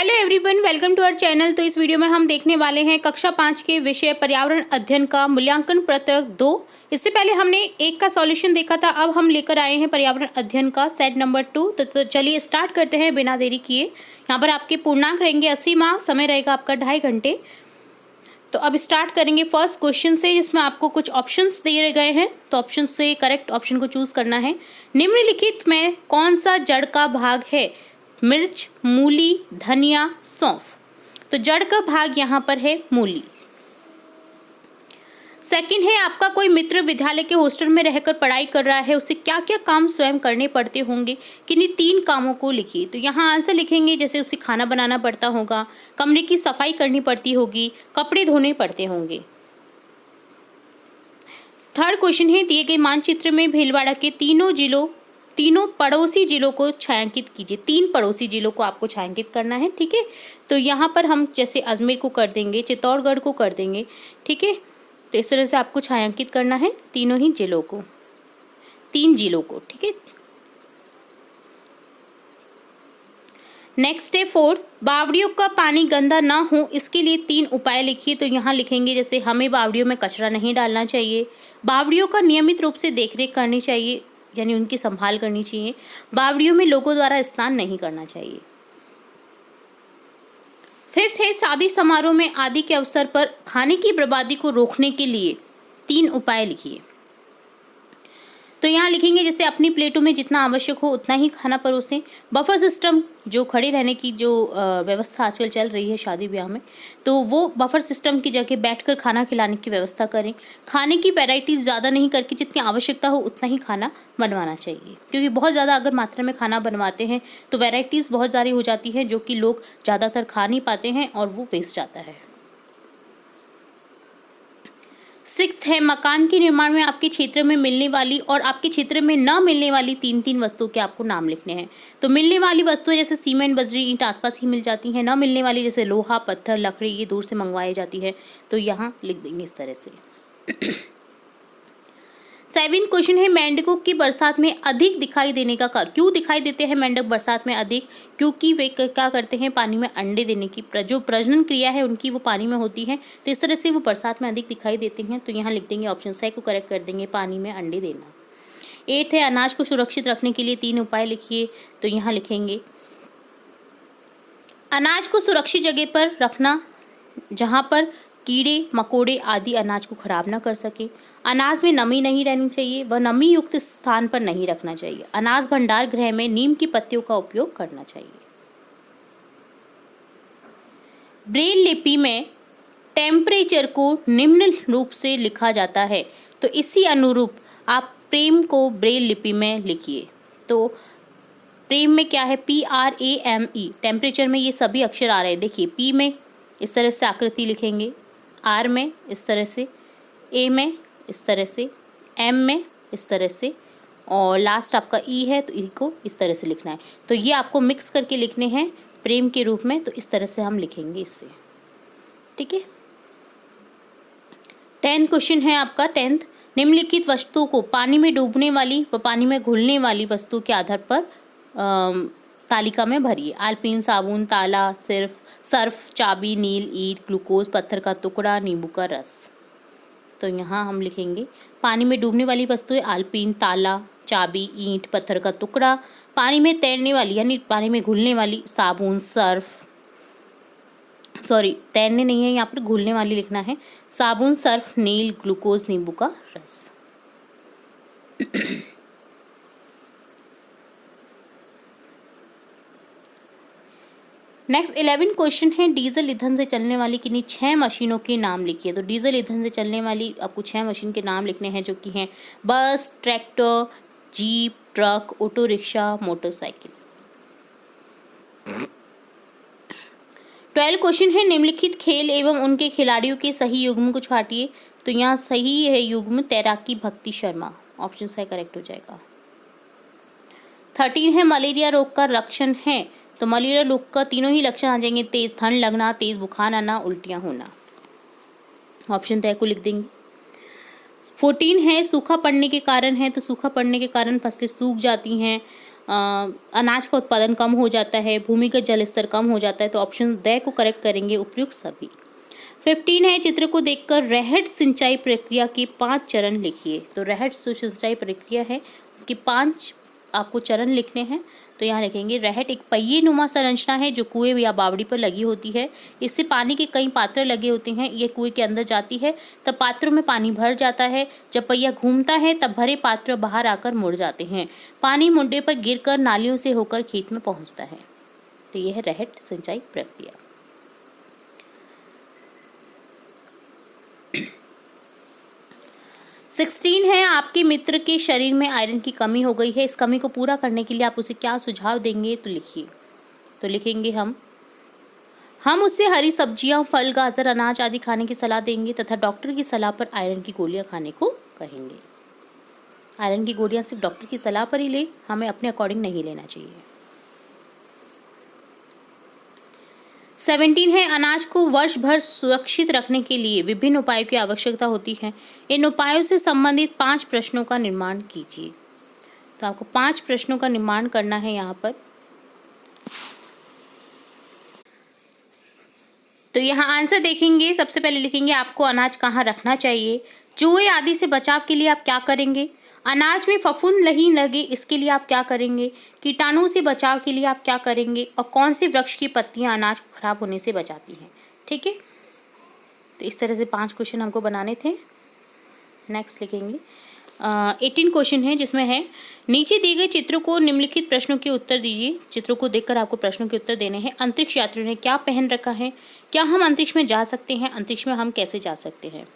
Hello everyone, welcome to our channel. तो इस video में हम देखने वाले हैं कक्षा 5 के विषय पर्यावरण अध्ययन का मूल्यांकन पत्रक 2। इससे पहले हमने 1 का सॉल्यूशन देखा था, अब हम लेकर आए हैं पर्यावरण अध्ययन का सेट नंबर 2। तो चलिए स्टार्ट करते हैं बिना देरी किए। यहाँ पर आपके पूर्णांक रहेंगे 80 मार्क्स, समय रहेगा आपका 2.5 घंटे। तो अब स्टार्ट करेंगे फर्स्ट क्वेश्चन से, जिसमें आपको कुछ ऑप्शंस दिए गए हैं। तो ऑप्शन से करेक्ट ऑप्शन को चूज करना है। निम्नलिखित में कौन सा जड़ का भाग है? मिर्च, मूली, धनिया, सौंफ। तो जड़ का भाग यहाँ पर है मूली। सेकंड है, आपका कोई मित्र विद्यालय के हॉस्टल में रहकर पढ़ाई कर रहा है, उसे क्या क्या काम स्वयं करने पड़ते होंगे? किन्हीं 3 कामों को लिखिए। तो यहाँ आंसर लिखेंगे, जैसे उसे खाना बनाना पड़ता होगा, कमरे की सफाई करनी पड़ती होगी, कपड़े धोने पड़ते होंगे। थर्ड क्वेश्चन है, दिए गए मानचित्र में भीलवाड़ा के तीनों पड़ोसी जिलों को छायांकित कीजिए। 3 पड़ोसी जिलों को आपको छायांकित करना है, ठीक है। तो यहाँ पर हम जैसे अजमेर को कर देंगे, चित्तौड़गढ़ को कर देंगे, ठीक है। तो इस तरह से आपको छायांकित करना है तीनों ही जिलों को, 3 जिलों को, ठीक है। नेक्स्ट है 4, बावड़ियों का पानी गंदा ना हो इसके लिए 3 उपाय लिखिए। तो यहाँ लिखेंगे, जैसे हमें बावड़ियों में कचरा नहीं डालना चाहिए, बावड़ियों का नियमित रूप से देखरेख करनी चाहिए, यानी उनकी संभाल करनी चाहिए, बावड़ियों में लोगों द्वारा स्नान नहीं करना चाहिए। 5th है, शादी समारोह में आदि के अवसर पर खाने की बर्बादी को रोकने के लिए 3 उपाय लिखिए। तो यहाँ लिखेंगे, जैसे अपनी प्लेटों में जितना आवश्यक हो उतना ही खाना परोसें। बफर सिस्टम, जो खड़े रहने की जो व्यवस्था आजकल चल रही है शादी ब्याह में, तो वो बफर सिस्टम की जगह बैठकर खाना खिलाने की व्यवस्था करें। खाने की वैरायटीज़ ज़्यादा नहीं करके जितनी आवश्यकता हो उतना ही खाना बनवाना चाहिए, क्योंकि बहुत ज़्यादा अगर मात्रा में खाना बनवाते हैं तो वैरायटीज़ बहुत सारी हो जाती है, जो कि लोग ज़्यादातर खा नहीं पाते हैं और वो वेस्ट जाता है। 6th है, मकान के निर्माण में आपके क्षेत्र में मिलने वाली और आपके क्षेत्र में न मिलने वाली 3 वस्तुओं के आपको नाम लिखने हैं। तो मिलने वाली वस्तुएं जैसे सीमेंट, बजरी, ईंट आसपास ही मिल जाती हैं। न मिलने वाली जैसे लोहा, पत्थर, लकड़ी, ये दूर से मंगवाई जाती है। तो यहाँ लिख देंगे इस तरह से। 7th क्वेश्चन है, मेंढकों की बरसात में अधिक दिखाई देने का क्यों दिखाई देते हैं मेंढक बरसात में अधिक? क्योंकि वे क्या करते हैं, पानी में अंडे देने की जो प्रजनन क्रिया है उनकी वो पानी में होती है, तो इस तरह से वो बरसात में अधिक दिखाई देते हैं। तो यहाँ लिख देंगे ऑप्शन सी को करेक्ट कर देंगे, पानी में अंडे देना। 8th है, अनाज को सुरक्षित रखने के लिए 3 उपाय लिखिए। तो यहाँ लिखेंगे, अनाज को सुरक्षित जगह पर रखना जहाँ पर कीड़े मकोड़े आदि अनाज को खराब ना कर सके। अनाज में नमी नहीं रहनी चाहिए, वह नमी युक्त स्थान पर नहीं रखना चाहिए। अनाज भंडार गृह में नीम की पत्तियों का उपयोग करना चाहिए। ब्रेल लिपि में टेम्परेचर को निम्न रूप से लिखा जाता है, तो इसी अनुरूप आप प्रेम को ब्रेल लिपि में लिखिए। तो प्रेम में क्या है, PRAME, टेम्परेचर में ये सभी अक्षर आ रहे हैं। देखिए, P में इस तरह से आकृति लिखेंगे, R में इस तरह से, A में इस तरह से, M में इस तरह से, और लास्ट आपका E है तो E को इस तरह से लिखना है। तो ये आपको मिक्स करके लिखने हैं प्रेम के रूप में, तो इस तरह से हम लिखेंगे इससे, ठीक है। 10th क्वेश्चन है आपका 10th, निम्नलिखित वस्तुओं को पानी में डूबने वाली व पानी में घुलने वाली वस्तु के आधार पर तालिका में भरिए। आल्पीन, साबुन, ताला, सर्फ, चाबी, नील, ईंट, ग्लूकोज, पत्थर का टुकड़ा, नींबू का रस। तो यहाँ हम लिखेंगे, पानी में डूबने वाली वस्तुएं आल्पीन, ताला, चाबी, ईंट, पत्थर का टुकड़ा। पानी में तैरने वाली यानी पानी में घुलने वाली साबुन, सर्फ, सॉरी तैरने नहीं है, यहाँ पर घुलने वाली लिखना है, साबुन, सर्फ, नील, ग्लूकोज, नींबू का रस। नेक्स्ट 11 क्वेश्चन है, डीजल ईंधन से चलने वाली किन्हीं 6 मशीनों के नाम लिखिए। तो डीजल ईंधन से चलने वाली आपको 6 मशीन के नाम लिखने हैं, जो कि हैं बस, tractor, jeep, truck, auto rickshaw, motorcycle. 12 question है, निम्नलिखित खेल एवं उनके खिलाड़ियों के सही युग्म को छांटिए। तो यहाँ सही है युग्म तैराकी, भक्ति शर्मा, ऑप्शन सी करेक्ट हो जाएगा। 13 है, मलेरिया रोग का लक्षण है। तो मलेरिया रोग का तीनों ही लक्षण आ जाएंगे, तेज ठंड लगना, तेज बुखार आना, उल्टियां होना, ऑप्शन तय को लिख देंगे। 14 है, सूखा पड़ने के कारण है। तो सूखा पड़ने के कारण फसलें सूख जाती हैं, अनाज का उत्पादन कम हो जाता है, भूमिगत जल स्तर कम हो जाता है। तो ऑप्शन द को करेक्ट करेंगे, उपयुक्त सभी। 15 है, चित्र को देखकर रहट सिंचाई प्रक्रिया के 5 चरण लिखिए। तो रहट जो सिंचाई प्रक्रिया है उसकी 5 आपको चरण लिखने हैं। तो यहाँ लिखेंगे रहट एक पहिए नुमा संरचना है जो कुएं या बावड़ी पर लगी होती है। इससे पानी के कई पात्र लगे होते हैं। ये कुएं के अंदर जाती है तब पात्रों में पानी भर जाता है। जब पहिया घूमता है तब भरे पात्र बाहर आकर मुड़ जाते हैं। पानी मुड्डे पर गिरकर नालियों से होकर खेत में पहुंचता है। तो यह है रहट सिंचाई प्रक्रिया। सिक्सटीन है, आपके मित्र के शरीर में आयरन की कमी हो गई है। इस कमी को पूरा करने के लिए आप उसे क्या सुझाव देंगे? तो लिखिए। तो लिखेंगे हम उसे हरी सब्जियां, फल, गाजर, अनाज आदि खाने की सलाह देंगे तथा डॉक्टर की सलाह पर आयरन की गोलियां खाने को कहेंगे। आयरन की गोलियां सिर्फ डॉक्टर की सलाह पर ही ले, हमें अपने अकॉर्डिंग नहीं लेना चाहिए। 17 है, अनाज को वर्ष भर सुरक्षित रखने के लिए विभिन्न उपायों की आवश्यकता होती है। इन उपायों से संबंधित 5 प्रश्नों का निर्माण कीजिए। तो आपको 5 प्रश्नों का निर्माण करना है यहाँ पर। तो यहाँ आंसर देखेंगे। सबसे पहले लिखेंगे आपको अनाज कहाँ रखना चाहिए। चूहे आदि से बचाव के लिए आप क्या करेंगे। अनाज में फफूंद नहीं लगे इसके लिए आप क्या करेंगे। कीटाणु से बचाव के लिए आप क्या करेंगे। और कौन से वृक्ष की पत्तियां अनाज को खराब होने से बचाती हैं। ठीक है, तो इस तरह से 5 क्वेश्चन हमको बनाने थे। नेक्स्ट लिखेंगे 18 क्वेश्चन है जिसमें है नीचे दिए गए चित्रों को निम्नलिखित प्रश्नों के उत्तर दीजिए। चित्रों को देखकर आपको प्रश्नों के उत्तर देने हैं। अंतरिक्ष यात्रियों ने क्या पहन रखा है। क्या हम अंतरिक्ष में जा सकते हैं। अंतरिक्ष में हम कैसे जा सकते हैं।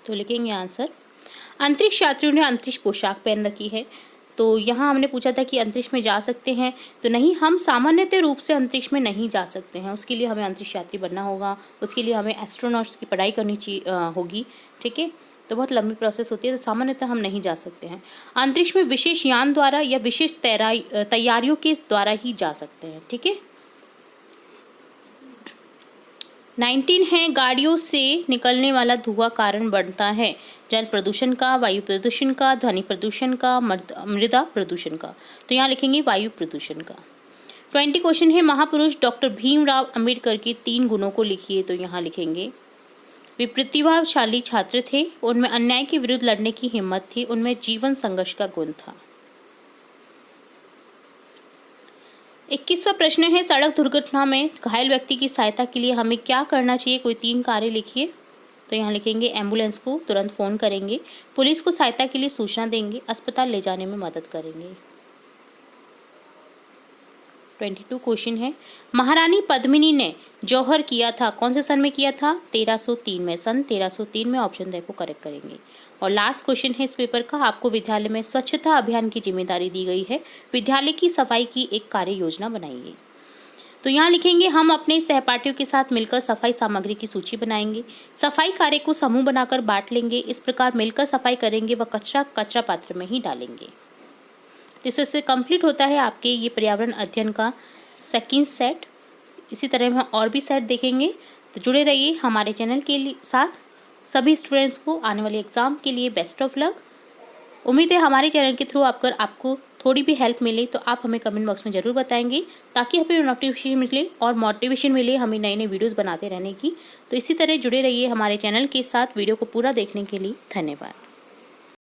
तो लिखेंगे आंसर अंतरिक्ष यात्रियों ने अंतरिक्ष पोशाक पहन रखी है। तो यहाँ हमने पूछा था कि अंतरिक्ष में जा सकते हैं, तो नहीं, हम सामान्यतः रूप से अंतरिक्ष में नहीं जा सकते हैं। उसके लिए हमें अंतरिक्ष यात्री बनना होगा, उसके लिए हमें एस्ट्रोनॉट्स की पढ़ाई करनी होगी। ठीक है, तो बहुत लंबी प्रोसेस होती है, तो सामान्यतः हम नहीं जा सकते हैं। अंतरिक्ष में विशेष यान द्वारा या विशेष तैयारियों के द्वारा ही जा सकते हैं। ठीक है। 19 है, गाड़ियों से निकलने वाला धुआं कारण बनता है जल प्रदूषण का, वायु प्रदूषण का, ध्वनि प्रदूषण का, मृदा प्रदूषण का। तो यहाँ लिखेंगे वायु प्रदूषण का। 20 क्वेश्चन है, महापुरुष डॉक्टर भीमराव अंबेडकर के 3 गुणों को लिखिए। तो यहाँ लिखेंगे वे प्रतिभाशाली छात्र थे, उनमें अन्याय के विरुद्ध लड़ने की हिम्मत थी, उनमें जीवन संघर्ष का गुण था। 21वां प्रश्न है, सड़क दुर्घटना में घायल व्यक्ति की सहायता के लिए हमें क्या करना चाहिए। कोई 3 कार्य लिखिए। तो यहाँ लिखेंगे एम्बुलेंस को तुरंत फ़ोन करेंगे, पुलिस को सहायता के लिए सूचना देंगे, अस्पताल ले जाने में मदद करेंगे। 22 क्वेश्चन है, महारानी पद्मिनी ने जौहर किया था, कौन से सन में किया था। 1303 में, सन 1303 में। ऑप्शन द को करेक्ट करेंगे। और लास्ट क्वेश्चन है इस पेपर का, आपको विद्यालय में स्वच्छता अभियान की जिम्मेदारी दी गई है, विद्यालय की सफाई की एक कार्य योजना बनाइए। तो यहाँ लिखेंगे हम अपने सहपाठियों के साथ मिलकर सफाई सामग्री की सूची बनाएंगे, सफाई कार्य को समूह बनाकर बांट लेंगे, इस प्रकार मिलकर सफाई करेंगे व कचरा पात्र में ही डालेंगे। तो इससे कंप्लीट होता है आपके ये पर्यावरण अध्ययन का सेकंड सेट। इसी तरह हम और भी सेट देखेंगे, तो जुड़े रहिए हमारे चैनल के साथ। सभी स्टूडेंट्स को आने वाले एग्ज़ाम के लिए बेस्ट ऑफ लक। उम्मीद है हमारे चैनल के थ्रू आपको थोड़ी भी हेल्प मिले तो आप हमें कमेंट बॉक्स में ज़रूर बताएंगे, ताकि हमें नोटिफिकेशन मिले और मोटिवेशन मिले हमें नए नए वीडियोस बनाते रहने की। तो इसी तरह जुड़े रहिए हमारे चैनल के साथ। वीडियो को पूरा देखने के लिए धन्यवाद।